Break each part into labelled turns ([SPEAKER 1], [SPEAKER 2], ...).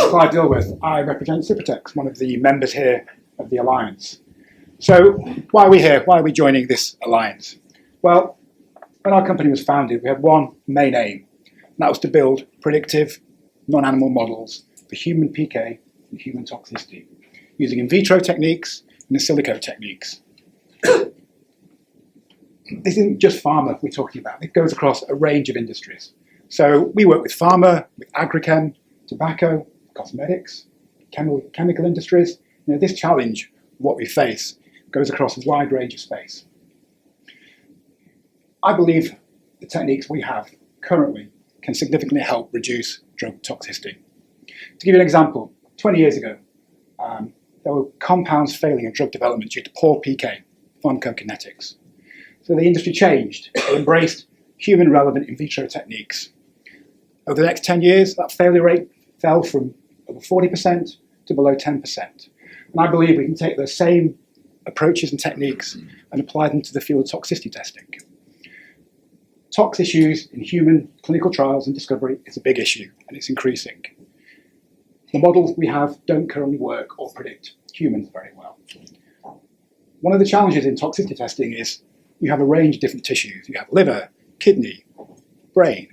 [SPEAKER 1] Clive Dilworth. I represent Supertex, one of the members here of the Alliance. So why are we here? Why are we joining this Alliance? Well, when our company was founded, we had one main aim, and that was to build predictive non-animal models for human PK and human toxicity, using in vitro techniques and in silico techniques. This isn't just pharma we're talking about. It goes across a range of industries. So we work with pharma, with agrichem, tobacco, cosmetics, chemical industries. This challenge, what we face, goes across a wide range of space. I believe the techniques we have currently can significantly help reduce drug toxicity. To give you an example, 20 years ago, there were compounds failing in drug development due to poor PK, pharmacokinetics. So the industry changed. It embraced human-relevant in vitro techniques. Over the next 10 years, that failure rate fell from over 40% to below 10%. And I believe we can take those same approaches and techniques and apply them to the field of toxicity testing. Tox issues in human clinical trials and discovery is a big issue, and it's increasing. The models we have don't currently work or predict humans very well. One of the challenges in toxicity testing is you have a range of different tissues. You have liver, kidney, brain,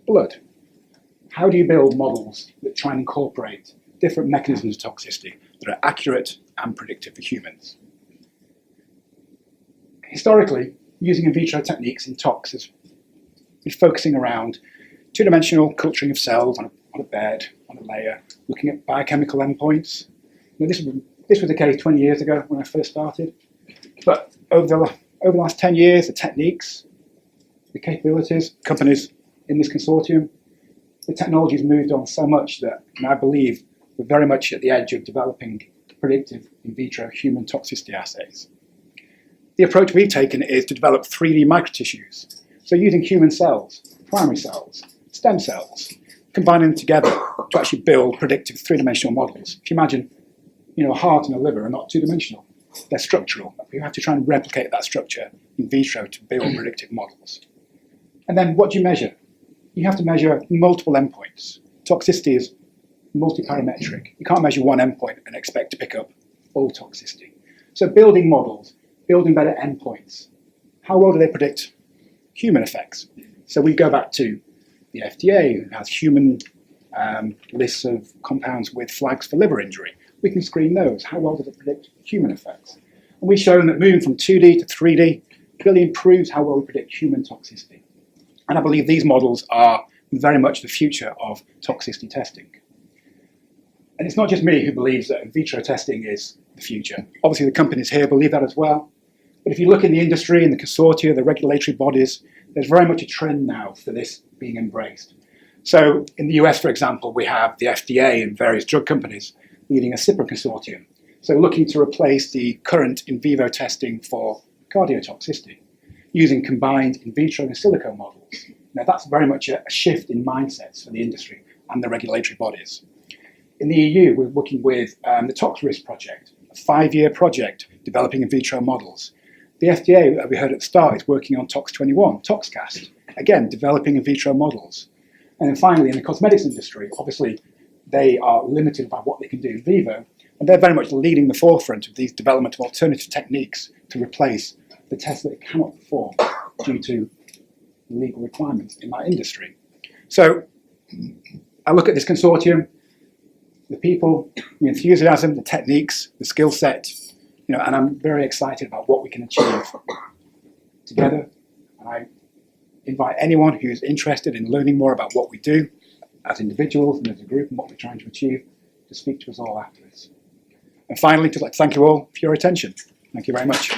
[SPEAKER 1] blood. How do you build models that try and incorporate different mechanisms of toxicity that are accurate and predictive for humans? Historically, using in vitro techniques in tox has been focusing around two-dimensional culturing of cells on a bed, on a layer, looking at biochemical endpoints. This was the case 20 years ago when I first started, but over the last 10 years, the techniques, the capabilities, companies in this consortium, the technology's moved on so much that I believe we're very much at the edge of developing predictive in vitro human toxicity assays. The approach we've taken is to develop 3D microtissues. So using human cells, primary cells, stem cells, combining them together to actually build predictive three-dimensional models. If you imagine, a heart and a liver are not two-dimensional. They're structural. You have to try and replicate that structure in vitro to build predictive models. And then what do you measure? You have to measure multiple endpoints. Toxicity is multi-parametric. You can't measure one endpoint and expect to pick up all toxicity. So building models, building better endpoints. How well do they predict human effects? So we go back to the FDA, who has human lists of compounds with flags for liver injury. We can screen those. How well does it predict human effects? And we've shown that moving from 2D to 3D really improves how well we predict human toxicity. And I believe these models are very much the future of toxicity testing. And it's not just me who believes that in vitro testing is the future. Obviously, the companies here believe that as well. But if you look in the industry, in the consortia, the regulatory bodies, there's very much a trend now for this being embraced. So in the US, for example, we have the FDA and various drug companies leading a CIPRA consortium. So looking to replace the current in vivo testing for cardiotoxicity using combined in vitro and silico models. Now that's very much a shift in mindsets for the industry and the regulatory bodies. In the EU, we're working with the Tox Risk Project, a 5-year project developing in vitro models. The FDA, as we heard at the start, is working on Tox21, ToxCast, again, developing in vitro models. And then finally, in the cosmetics industry, obviously, they are limited by what they can do in vivo, and they're very much leading the forefront of these development of alternative techniques to replace the tests that it cannot perform due to legal requirements in that industry. So I look at this consortium, the people, the enthusiasm, the techniques, the skill set, and I'm very excited about what we can achieve together. And I invite anyone who's interested in learning more about what we do as individuals and as a group and what we're trying to achieve to speak to us all afterwards. And finally, I'd like to thank you all for your attention. Thank you very much.